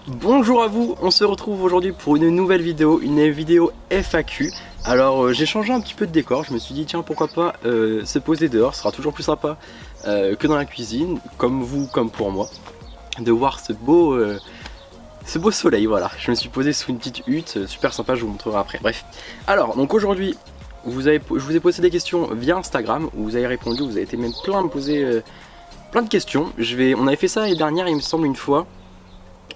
Bonjour à vous, on se retrouve aujourd'hui pour une nouvelle vidéo, une vidéo FAQ. Alors j'ai changé un petit peu de décor, je me suis dit tiens pourquoi pas se poser dehors, ce sera toujours plus sympa que dans la cuisine, comme vous, comme pour moi, de voir ce beau soleil, voilà. Je me suis posé sous une petite hutte, super sympa, je vous montrerai après, bref. Alors donc aujourd'hui, je vous ai posé des questions via Instagram, où vous avez répondu, vous avez été même plein à me poser plein de questions. On avait fait ça l'année dernière il me semble une fois.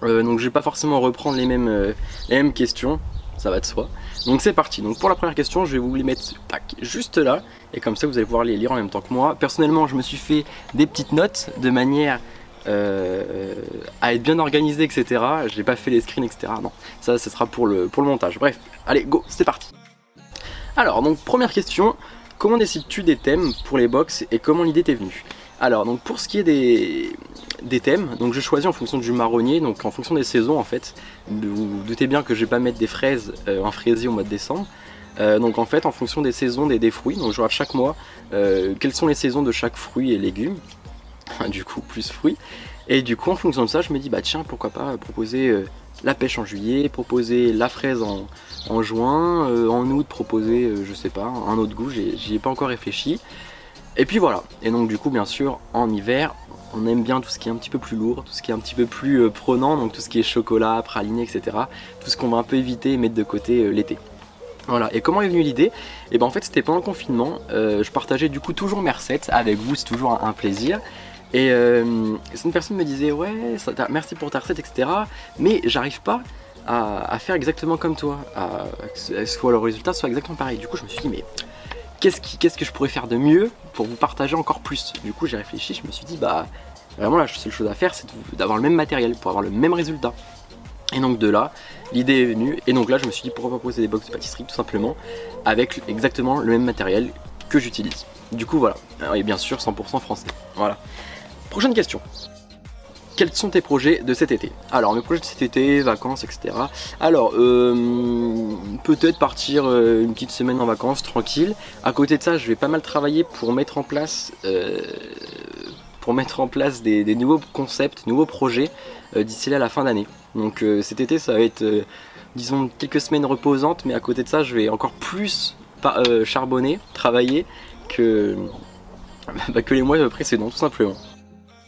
Donc je vais pas forcément reprendre les mêmes questions, ça va de soi. Donc c'est parti, donc pour la première question je vais vous les mettre juste là, et comme ça vous allez pouvoir les lire en même temps que moi. Personnellement je me suis fait des petites notes de manière à être bien organisé, etc. J'ai pas fait les screens, etc. Non, ça ce sera pour le montage. Bref, allez go, c'est parti. Alors donc première question, comment décides-tu des thèmes pour les box et comment l'idée t'est venue? Alors donc pour ce qui est des thèmes, donc je choisis en fonction du marronnier, donc en fonction des saisons en fait. Vous vous doutez bien que je vais pas mettre des fraises en fraisier au mois de décembre. Donc en fait en fonction des saisons des fruits, donc je regarde chaque mois quelles sont les saisons de chaque fruit et légumes, du coup plus fruits. Et du coup en fonction de ça je me dis bah tiens pourquoi pas proposer la pêche en juillet, proposer la fraise en juin, en août proposer je sais pas, un autre goût, j'y ai pas encore réfléchi. Et puis voilà, et donc du coup bien sûr en hiver on aime bien tout ce qui est un petit peu plus lourd, tout ce qui est un petit peu plus prenant, donc tout ce qui est chocolat, praliné, etc. Tout ce qu'on va un peu éviter et mettre de côté l'été. Voilà, et comment est venue l'idée? Et ben en fait c'était pendant le confinement, je partageais du coup toujours mes recettes avec vous, c'est toujours un plaisir. Et une personne me disait ouais merci pour ta recette, etc. Mais j'arrive pas à faire exactement comme toi, à ce que le résultat soit exactement pareil. Du coup je me suis dit mais qu'est-ce que je pourrais faire de mieux pour vous partager encore plus? Du coup j'ai réfléchi, je me suis dit bah vraiment la seule chose à faire c'est d'avoir le même matériel pour avoir le même résultat. Et donc de là l'idée est venue, et donc là je me suis dit pourquoi pas poser des box de pâtisserie tout simplement avec exactement le même matériel que j'utilise. Du coup voilà, et bien sûr 100% français. Voilà. Prochaine question. Quels sont tes projets de cet été? Alors mes projets de cet été, vacances, etc. Alors peut-être partir une petite semaine en vacances tranquille. À côté de ça je vais pas mal travailler pour mettre en place des nouveaux concepts, nouveaux projets d'ici là à la fin d'année. Donc cet été ça va être disons quelques semaines reposantes, mais à côté de ça je vais encore plus charbonner, travailler que les mois précédents tout simplement.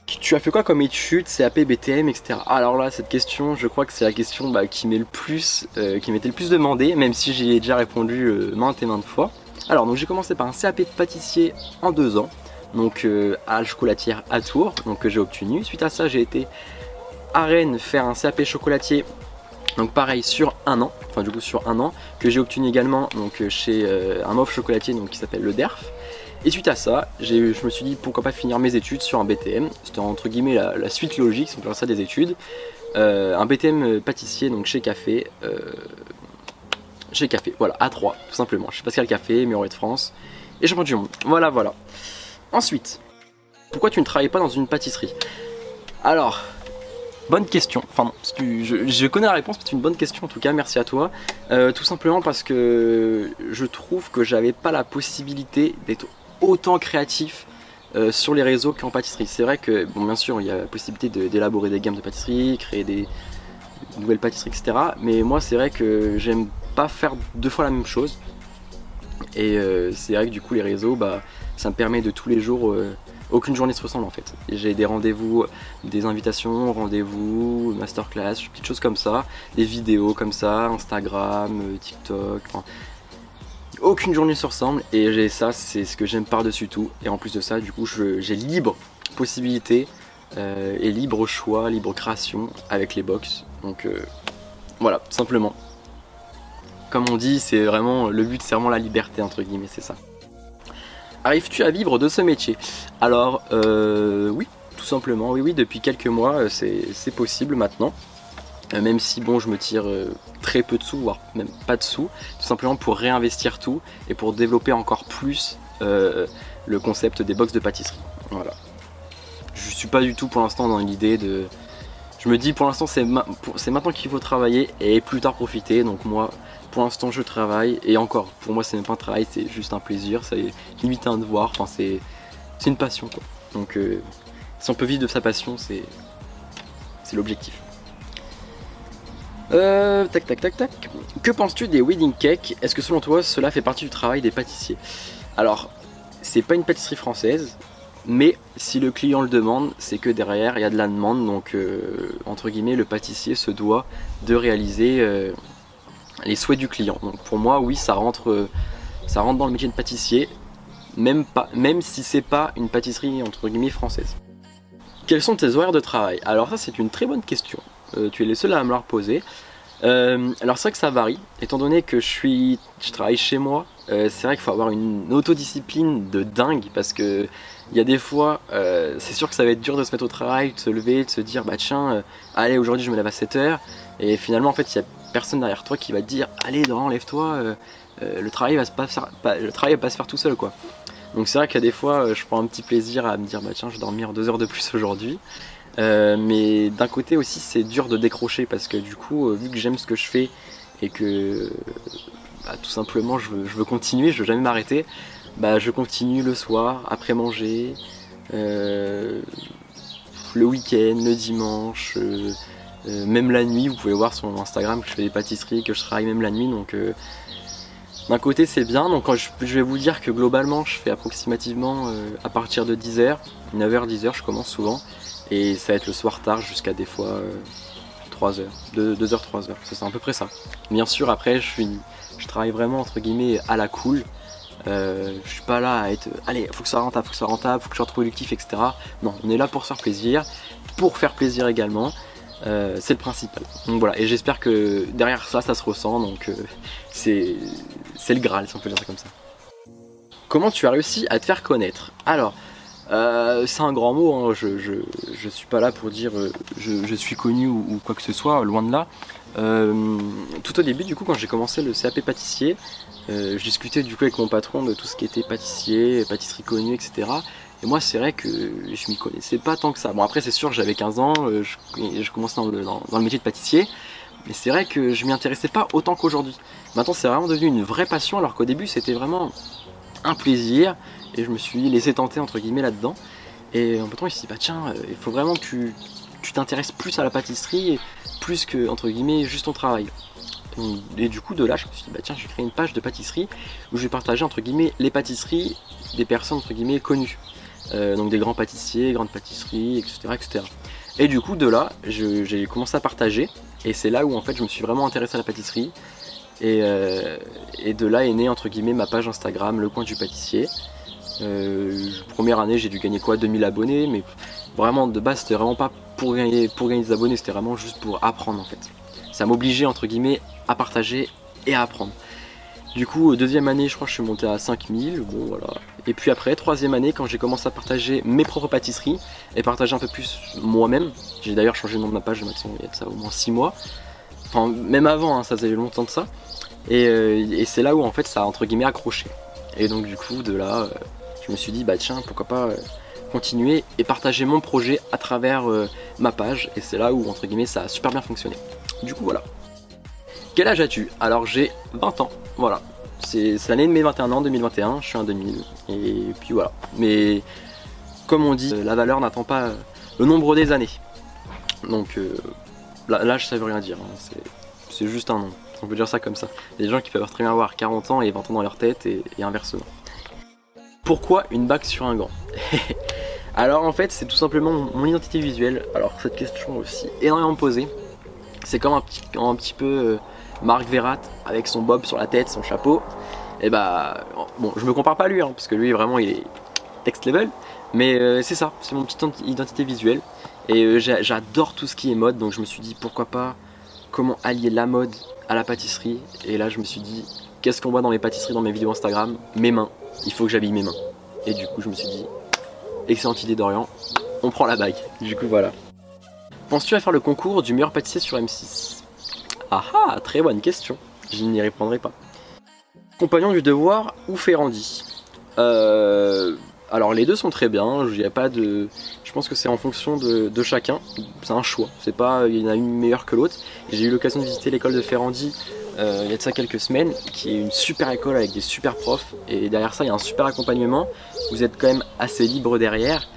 Tu as fait quoi comme études, CAP, BTM, etc. Alors là, cette question, je crois que c'est la question qui m'était le plus demandée, même si j'y ai déjà répondu maintes et maintes fois. Alors, donc j'ai commencé par un CAP de pâtissier en 2 ans, donc à la chocolatière à Tours, donc que j'ai obtenu. Suite à ça, j'ai été à Rennes faire un CAP chocolatier, donc pareil sur 1 an, enfin du coup sur 1 an, que j'ai obtenu également donc chez un MOF chocolatier donc qui s'appelle le DERF. Et suite à ça, je me suis dit pourquoi pas finir mes études sur un BTM, c'était entre guillemets la suite logique si on peut faire ça des études. Un BTM pâtissier donc chez Café, voilà, à 3 tout simplement, chez Pascal Café, Muret de France et Champion du Monde, voilà. Ensuite, pourquoi tu ne travailles pas dans une pâtisserie? Alors, bonne question, enfin non, je connais la réponse mais c'est une bonne question en tout cas, merci à toi. Tout simplement parce que je trouve que j'avais pas la possibilité d'être autant créatif sur les réseaux qu'en pâtisserie. C'est vrai que, bon bien sûr il y a la possibilité d'élaborer des gammes de pâtisserie, créer des nouvelles pâtisseries, etc. Mais moi c'est vrai que j'aime pas faire 2 fois la même chose. Et c'est vrai que du coup les réseaux, ça me permet de tous les jours, aucune journée se ressemble en fait. J'ai des rendez-vous, des invitations, rendez-vous, masterclass, petites choses comme ça, des vidéos comme ça, Instagram, TikTok, enfin, aucune journée se ressemble, et ça c'est ce que j'aime par-dessus tout. Et en plus de ça du coup j'ai libre possibilité et libre choix, libre création avec les box. Donc voilà, tout simplement. Comme on dit, c'est vraiment le but, c'est vraiment la liberté entre guillemets, c'est ça. Arrives-tu à vivre de ce métier? Alors oui, tout simplement, oui, depuis quelques mois c'est possible maintenant. Même si bon je me tire très peu de sous, voire même pas de sous, tout simplement pour réinvestir tout et pour développer encore plus le concept des box de pâtisserie. Voilà. Je suis pas du tout pour l'instant dans l'idée de... Je me dis pour l'instant c'est maintenant qu'il faut travailler et plus tard profiter, donc moi pour l'instant je travaille, et encore pour moi c'est même pas un travail, c'est juste un plaisir, c'est limite un devoir, enfin c'est une passion quoi. Donc si on peut vivre de sa passion, c'est l'objectif. Tac tac tac tac. Que penses-tu des wedding cakes? Est-ce que selon toi cela fait partie du travail des pâtissiers? Alors, c'est pas une pâtisserie française, mais si le client le demande, c'est que derrière il y a de la demande, donc entre guillemets le pâtissier se doit de réaliser les souhaits du client. Donc pour moi oui, ça rentre dans le métier de pâtissier, même si c'est pas une pâtisserie entre guillemets française. Quels sont tes horaires de travail? Alors ça c'est une très bonne question, tu es les seuls à me la reposer. Alors c'est vrai que ça varie, étant donné que je travaille chez moi, c'est vrai qu'il faut avoir une autodiscipline de dingue, parce que il y a des fois, c'est sûr que ça va être dur de se mettre au travail, de se lever, de se dire bah tiens, allez aujourd'hui je me lève à 7h, et finalement en fait il y a personne derrière toi qui va te dire allez Dorian lève-toi, le travail va pas se faire tout seul quoi. Donc c'est vrai qu'à des fois je prends un petit plaisir à me dire bah tiens je vais dormir 2 heures de plus aujourd'hui. Mais d'un côté aussi c'est dur de décrocher, parce que du coup vu que j'aime ce que je fais et que bah, tout simplement je veux continuer, je veux jamais m'arrêter, bah, je continue le soir, après manger, le week-end, le dimanche, même la nuit. Vous pouvez voir sur mon Instagram que je fais des pâtisseries, que je travaille même la nuit, donc d'un côté c'est bien. Donc quand je vais vous dire que globalement je fais approximativement à partir de 10h, 9h, 10h je commence souvent. Et ça va être le soir tard jusqu'à des fois 3h, 2h, 3h, c'est à peu près ça. Bien sûr après je travaille vraiment entre guillemets à la cool. Je suis pas là à être allez faut que ça soit rentable, faut que je sois productif, etc. Non, on est là pour se faire plaisir, pour faire plaisir également, c'est le principal. Donc voilà, et j'espère que derrière ça se ressent, donc c'est le Graal si on peut dire ça comme ça. Comment tu as réussi à te faire connaître? Alors c'est un grand mot, hein. Je suis pas là pour dire je suis connu ou quoi que ce soit, loin de là. Tout au début du coup quand j'ai commencé le CAP pâtissier, je discutais du coup avec mon patron de tout ce qui était pâtissier, pâtisserie connue, etc. Et moi c'est vrai que je m'y connaissais pas tant que ça. Bon après c'est sûr j'avais 15 ans, je commençais dans le métier de pâtissier, mais c'est vrai que je m'y intéressais pas autant qu'aujourd'hui. Maintenant c'est vraiment devenu une vraie passion, alors qu'au début c'était vraiment un plaisir, et je me suis laissé tenter entre guillemets là-dedans. Et en patron il s'est dit bah tiens, il faut vraiment que tu t'intéresses plus à la pâtisserie, plus que entre guillemets juste ton travail. Et du coup de là je me suis dit bah tiens je vais créer une page de pâtisserie où je vais partager entre guillemets les pâtisseries des personnes entre guillemets connues, donc des grands pâtissiers, grandes pâtisseries, etc. Et du coup de là j'ai commencé à partager, et c'est là où en fait je me suis vraiment intéressé à la pâtisserie. Et de là est née entre guillemets ma page Instagram, le coin du pâtissier. Première année j'ai dû gagner quoi, 2000 abonnés, mais vraiment de base c'était vraiment pas pour gagner des abonnés, c'était vraiment juste pour apprendre en fait. Ça m'obligeait entre guillemets à partager et à apprendre. Du coup deuxième année je crois que je suis monté à 5000, bon voilà. Et puis après troisième année quand j'ai commencé à partager mes propres pâtisseries et partager un peu plus moi-même, j'ai d'ailleurs changé le nom de ma page maintenant il y a de ça au moins 6 mois. Enfin même avant hein, ça faisait longtemps de ça. Et c'est là où en fait ça a entre guillemets accroché. Et donc du coup de là je me suis dit bah tiens pourquoi pas continuer et partager mon projet à travers ma page, et c'est là où entre guillemets ça a super bien fonctionné. Du coup voilà. Quel âge as-tu? Alors j'ai 20 ans, voilà. C'est l'année de mes 21 ans, 2021, je suis un 2000. Et puis voilà. Mais comme on dit, la valeur n'attend pas le nombre des années. Donc l'âge ça veut rien dire, hein. C'est juste un nom. On peut dire ça comme ça. Il y a des gens qui peuvent très bien avoir 40 ans et 20 ans dans leur tête, et inversement. Pourquoi une bague sur un gant? Alors en fait c'est tout simplement mon identité visuelle. Alors cette question aussi énormément posée. C'est comme un petit peu Marc Verratti avec son bob sur la tête, son chapeau. Et bah bon je me compare pas à lui hein, parce que lui vraiment il est next level. Mais c'est ça, c'est mon petite identité visuelle. Et j'adore tout ce qui est mode, donc je me suis dit pourquoi pas comment allier la mode à la pâtisserie. Et là je me suis dit qu'est-ce qu'on voit dans mes pâtisseries, dans mes vidéos Instagram? Mes mains, il faut que j'habille mes mains. Et du coup je me suis dit excellente idée Dorian, on prend la bague. Du coup voilà. Penses-tu à faire le concours du meilleur pâtissier sur M6? Ah ah, très bonne question, je n'y répondrai pas. Compagnon du devoir ou Ferrandi? Alors les deux sont très bien, il n'y a pas de... Je pense que c'est en fonction de chacun, c'est un choix, c'est pas il y en a une meilleure que l'autre. J'ai eu l'occasion de visiter l'école de Ferrandi il y a de ça quelques semaines, qui est une super école avec des super profs, et derrière ça il y a un super accompagnement, vous êtes quand même assez libre derrière,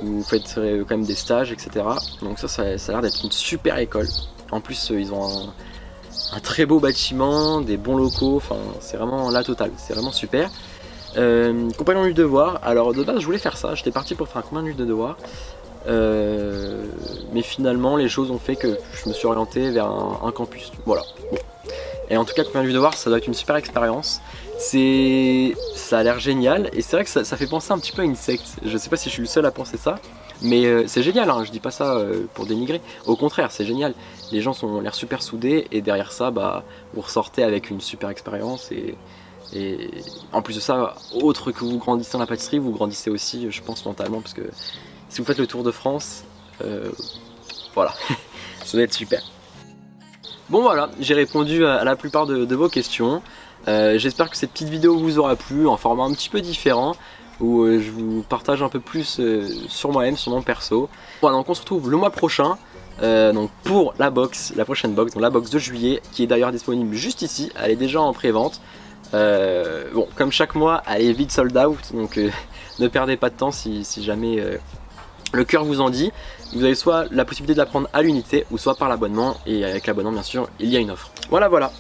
vous faites quand même des stages, etc. Donc ça a l'air d'être une super école. En plus ils ont un très beau bâtiment, des bons locaux, enfin c'est vraiment la totale, c'est vraiment super. Compagnon du devoir, alors de base je voulais faire ça, j'étais parti pour faire un compagnon du devoir. Mais finalement les choses ont fait que je me suis orienté vers un campus, voilà. Bon. Et en tout cas compagnon du devoir ça doit être une super expérience, ça a l'air génial et c'est vrai que ça fait penser un petit peu à une secte, je sais pas si je suis le seul à penser ça, mais c'est génial, hein, je dis pas ça pour dénigrer, au contraire c'est génial, les gens ont l'air super soudés et derrière ça bah, vous ressortez avec une super expérience et en plus de ça, autre que vous grandissez dans la pâtisserie, vous grandissez aussi je pense mentalement parce que si vous faites le tour de France, voilà, ça va être super. Bon voilà, j'ai répondu à la plupart de vos questions. J'espère que cette petite vidéo vous aura plu, en format un petit peu différent, où je vous partage un peu plus sur moi-même, sur mon perso. Voilà, donc on se retrouve le mois prochain, donc pour la prochaine box, donc la box de juillet, qui est d'ailleurs disponible juste ici, elle est déjà en pré-vente. Bon, comme chaque mois, elle est vite sold out, donc ne perdez pas de temps si jamais le cœur vous en dit. Vous avez soit la possibilité de la prendre à l'unité ou soit par l'abonnement, et avec l'abonnement bien sûr il y a une offre. Voilà,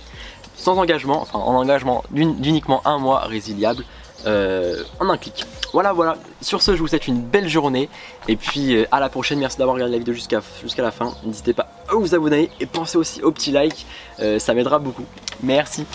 sans engagement, enfin en engagement d'uniquement un mois résiliable en un clic. Voilà, sur ce je vous souhaite une belle journée et puis à la prochaine. Merci d'avoir regardé la vidéo jusqu'à la fin, n'hésitez pas à vous abonner et pensez aussi au petit like, ça m'aidera beaucoup. Merci.